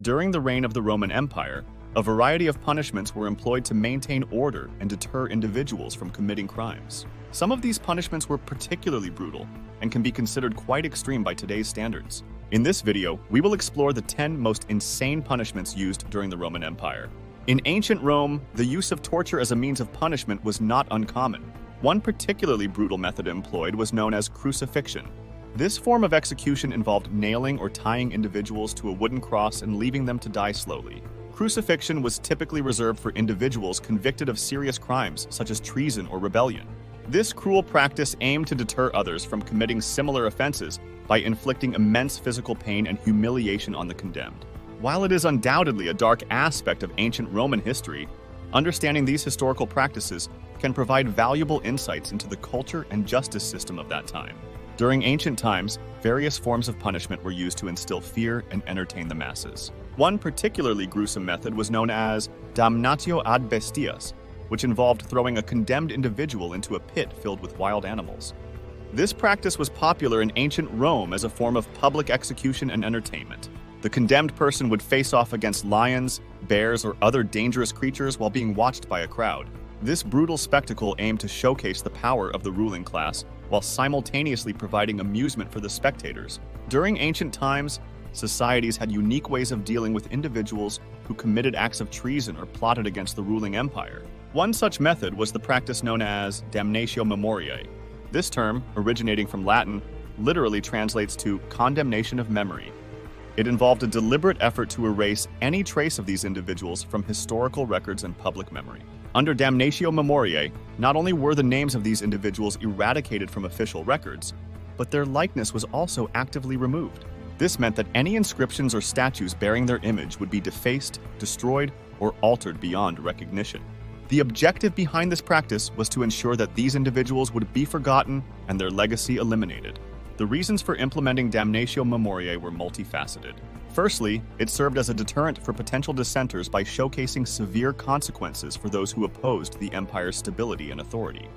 During the reign of the Roman Empire, a variety of punishments were employed to maintain order and deter individuals from committing crimes. Some of these punishments were particularly brutal and can be considered quite extreme by today's standards. In this video, we will explore the 10 most insane punishments used during the Roman Empire. In ancient Rome, the use of torture as a means of punishment was not uncommon. One particularly brutal method employed was known as crucifixion. This form of execution involved nailing or tying individuals to a wooden cross and leaving them to die slowly. Crucifixion was typically reserved for individuals convicted of serious crimes such as treason or rebellion. This cruel practice aimed to deter others from committing similar offenses by inflicting immense physical pain and humiliation on the condemned. While it is undoubtedly a dark aspect of ancient Roman history, understanding these historical practices can provide valuable insights into the culture and justice system of that time. During ancient times, various forms of punishment were used to instill fear and entertain the masses. One particularly gruesome method was known as damnatio ad bestias, which involved throwing a condemned individual into a pit filled with wild animals. This practice was popular in ancient Rome as a form of public execution and entertainment. The condemned person would face off against lions, bears, or other dangerous creatures while being watched by a crowd. This brutal spectacle aimed to showcase the power of the ruling class while simultaneously providing amusement for the spectators. During ancient times, societies had unique ways of dealing with individuals who committed acts of treason or plotted against the ruling empire. One such method was the practice known as damnatio memoriae. This term, originating from Latin, literally translates to condemnation of memory. It involved a deliberate effort to erase any trace of these individuals from historical records and public memory. Under damnatio memoriae, not only were the names of these individuals eradicated from official records, but their likeness was also actively removed. This meant that any inscriptions or statues bearing their image would be defaced, destroyed, or altered beyond recognition. The objective behind this practice was to ensure that these individuals would be forgotten and their legacy eliminated. The reasons for implementing damnatio memoriae were multifaceted. Firstly, it served as a deterrent for potential dissenters by showcasing severe consequences for those who opposed the empire's stability and authority.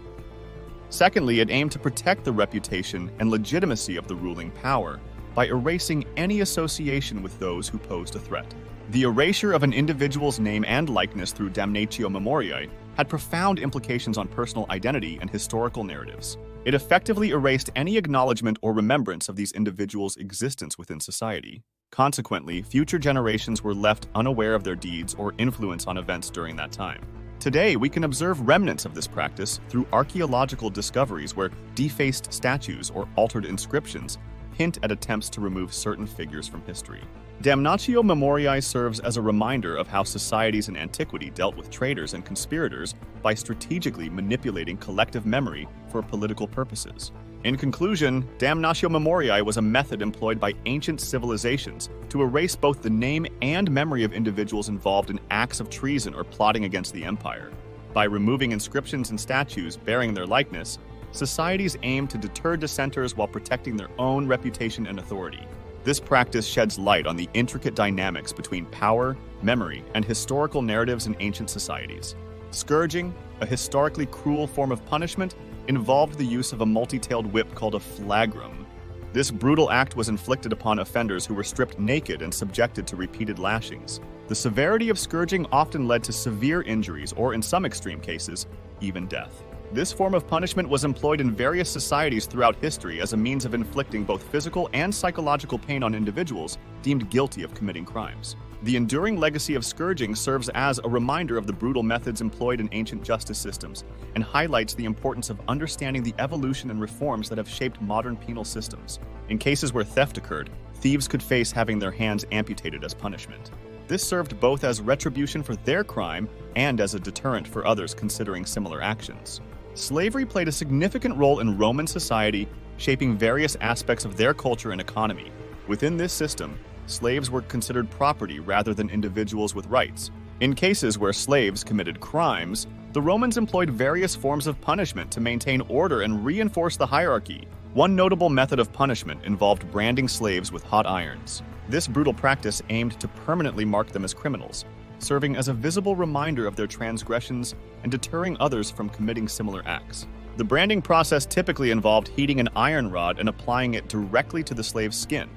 Secondly, it aimed to protect the reputation and legitimacy of the ruling power by erasing any association with those who posed a threat. The erasure of an individual's name and likeness through damnatio memoriae had profound implications on personal identity and historical narratives. It effectively erased any acknowledgement or remembrance of these individuals' existence within society. Consequently, future generations were left unaware of their deeds or influence on events during that time. Today, we can observe remnants of this practice through archaeological discoveries where defaced statues or altered inscriptions hint at attempts to remove certain figures from history. Damnatio memoriae serves as a reminder of how societies in antiquity dealt with traitors and conspirators by strategically manipulating collective memory for political purposes. In conclusion, damnatio memoriae was a method employed by ancient civilizations to erase both the name and memory of individuals involved in acts of treason or plotting against the empire. By removing inscriptions and statues bearing their likeness, societies aimed to deter dissenters while protecting their own reputation and authority. This practice sheds light on the intricate dynamics between power, memory, and historical narratives in ancient societies. Scourging, a historically cruel form of punishment, involved the use of a multi-tailed whip called a flagrum. This brutal act was inflicted upon offenders who were stripped naked and subjected to repeated lashings. The severity of scourging often led to severe injuries or, in some extreme cases, even death. This form of punishment was employed in various societies throughout history as a means of inflicting both physical and psychological pain on individuals deemed guilty of committing crimes. The enduring legacy of scourging serves as a reminder of the brutal methods employed in ancient justice systems and highlights the importance of understanding the evolution and reforms that have shaped modern penal systems. In cases where theft occurred, thieves could face having their hands amputated as punishment. This served both as retribution for their crime and as a deterrent for others considering similar actions. Slavery played a significant role in Roman society, shaping various aspects of their culture and economy. Within this system, slaves were considered property rather than individuals with rights. In cases where slaves committed crimes, the Romans employed various forms of punishment to maintain order and reinforce the hierarchy. One notable method of punishment involved branding slaves with hot irons. This brutal practice aimed to permanently mark them as criminals, serving as a visible reminder of their transgressions and deterring others from committing similar acts. The branding process typically involved heating an iron rod and applying it directly to the slave's skin,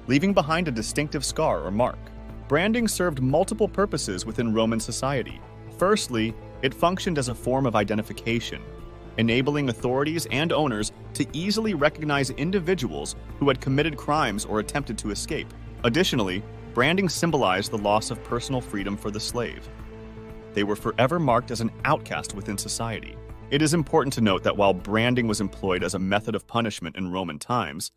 leaving behind a distinctive scar or mark. Branding served multiple purposes within Roman society. Firstly, it functioned as a form of identification, enabling authorities and owners to easily recognize individuals who had committed crimes or attempted to escape. Additionally, branding symbolized the loss of personal freedom for the slave. They were forever marked as an outcast within society. It is important to note that while branding was employed as a method of punishment in Roman times,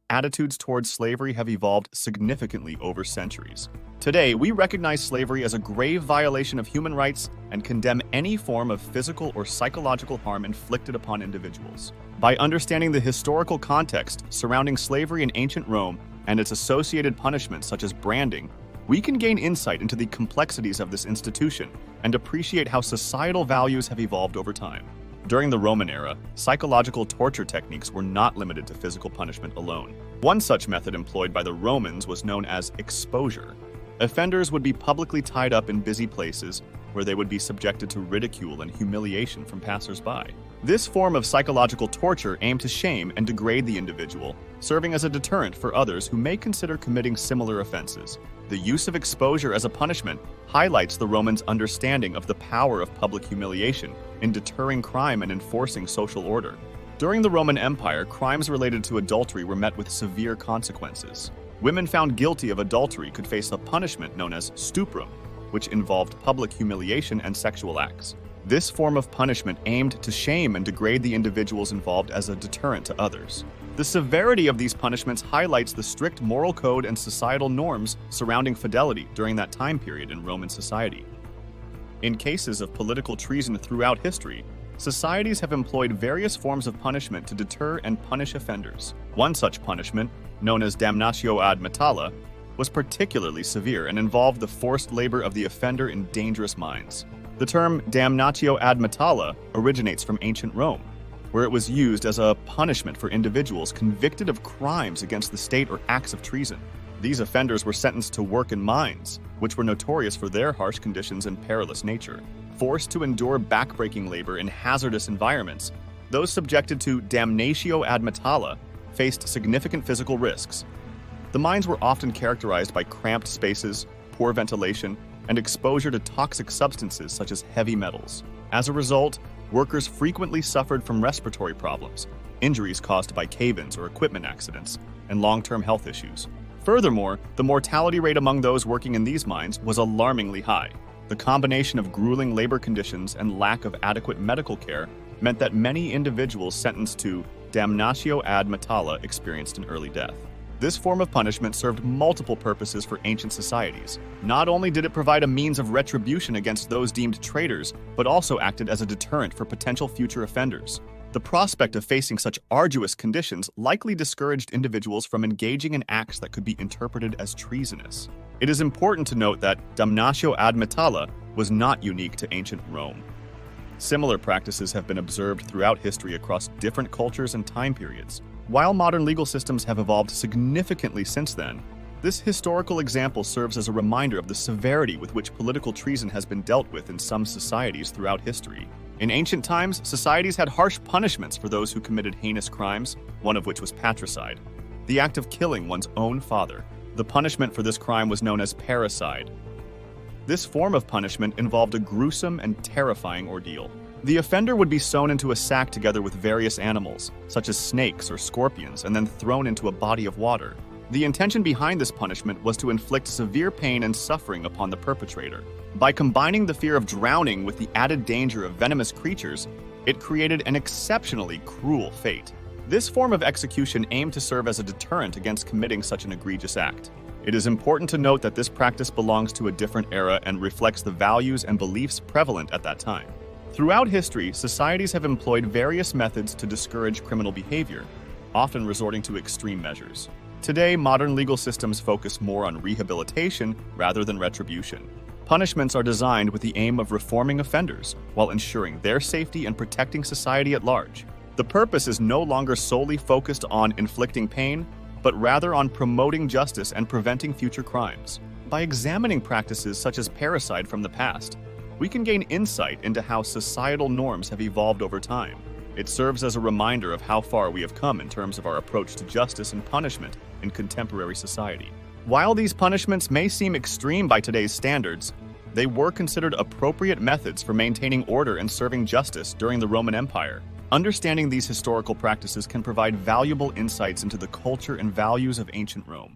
attitudes towards slavery have evolved significantly over centuries. Today, we recognize slavery as a grave violation of human rights and condemn any form of physical or psychological harm inflicted upon individuals. By understanding the historical context surrounding slavery in ancient Rome and its associated punishments such as branding, we can gain insight into the complexities of this institution and appreciate how societal values have evolved over time. During the Roman era, psychological torture techniques were not limited to physical punishment alone. One such method employed by the Romans was known as exposure. Offenders would be publicly tied up in busy places where they would be subjected to ridicule and humiliation from passers-by. This form of psychological torture aimed to shame and degrade the individual, serving as a deterrent for others who may consider committing similar offenses. The use of exposure as a punishment highlights the Romans' understanding of the power of public humiliation in deterring crime and enforcing social order. During the Roman Empire, crimes related to adultery were met with severe consequences. Women found guilty of adultery could face a punishment known as stuprum, which involved public humiliation and sexual acts. This form of punishment aimed to shame and degrade the individuals involved as a deterrent to others. The severity of these punishments highlights the strict moral code and societal norms surrounding fidelity during that time period in Roman society. In cases of political treason throughout history, societies have employed various forms of punishment to deter and punish offenders. One such punishment, known as damnatio ad metalla, was particularly severe and involved the forced labor of the offender in dangerous mines. The term damnatio ad metalla originates from ancient Rome, where it was used as a punishment for individuals convicted of crimes against the state or acts of treason. These offenders were sentenced to work in mines, which were notorious for their harsh conditions and perilous nature. Forced to endure backbreaking labor in hazardous environments, those subjected to damnatio ad metalla faced significant physical risks. The mines were often characterized by cramped spaces, poor ventilation, and exposure to toxic substances such as heavy metals. As a result, workers frequently suffered from respiratory problems, injuries caused by cave-ins or equipment accidents, and long-term health issues. Furthermore, the mortality rate among those working in these mines was alarmingly high. The combination of grueling labor conditions and lack of adequate medical care meant that many individuals sentenced to damnatio ad metalla experienced an early death. This form of punishment served multiple purposes for ancient societies. Not only did it provide a means of retribution against those deemed traitors, but also acted as a deterrent for potential future offenders. The prospect of facing such arduous conditions likely discouraged individuals from engaging in acts that could be interpreted as treasonous. It is important to note that damnatio ad metalla was not unique to ancient Rome. Similar practices have been observed throughout history across different cultures and time periods. While modern legal systems have evolved significantly since then, this historical example serves as a reminder of the severity with which political treason has been dealt with in some societies throughout history. In ancient times, societies had harsh punishments for those who committed heinous crimes, one of which was patricide, the act of killing one's own father. The punishment for this crime was known as parricide. This form of punishment involved a gruesome and terrifying ordeal. The offender would be sewn into a sack together with various animals, such as snakes or scorpions, and then thrown into a body of water. The intention behind this punishment was to inflict severe pain and suffering upon the perpetrator. By combining the fear of drowning with the added danger of venomous creatures, it created an exceptionally cruel fate. This form of execution aimed to serve as a deterrent against committing such an egregious act. It is important to note that this practice belongs to a different era and reflects the values and beliefs prevalent at that time. Throughout history, societies have employed various methods to discourage criminal behavior, often resorting to extreme measures. Today, modern legal systems focus more on rehabilitation rather than retribution. Punishments are designed with the aim of reforming offenders while ensuring their safety and protecting society at large. The purpose is no longer solely focused on inflicting pain, but rather on promoting justice and preventing future crimes. By examining practices such as parricide from the past, we can gain insight into how societal norms have evolved over time. It serves as a reminder of how far we have come in terms of our approach to justice and punishment in contemporary society. While these punishments may seem extreme by today's standards, they were considered appropriate methods for maintaining order and serving justice during the Roman Empire. Understanding these historical practices can provide valuable insights into the culture and values of ancient Rome.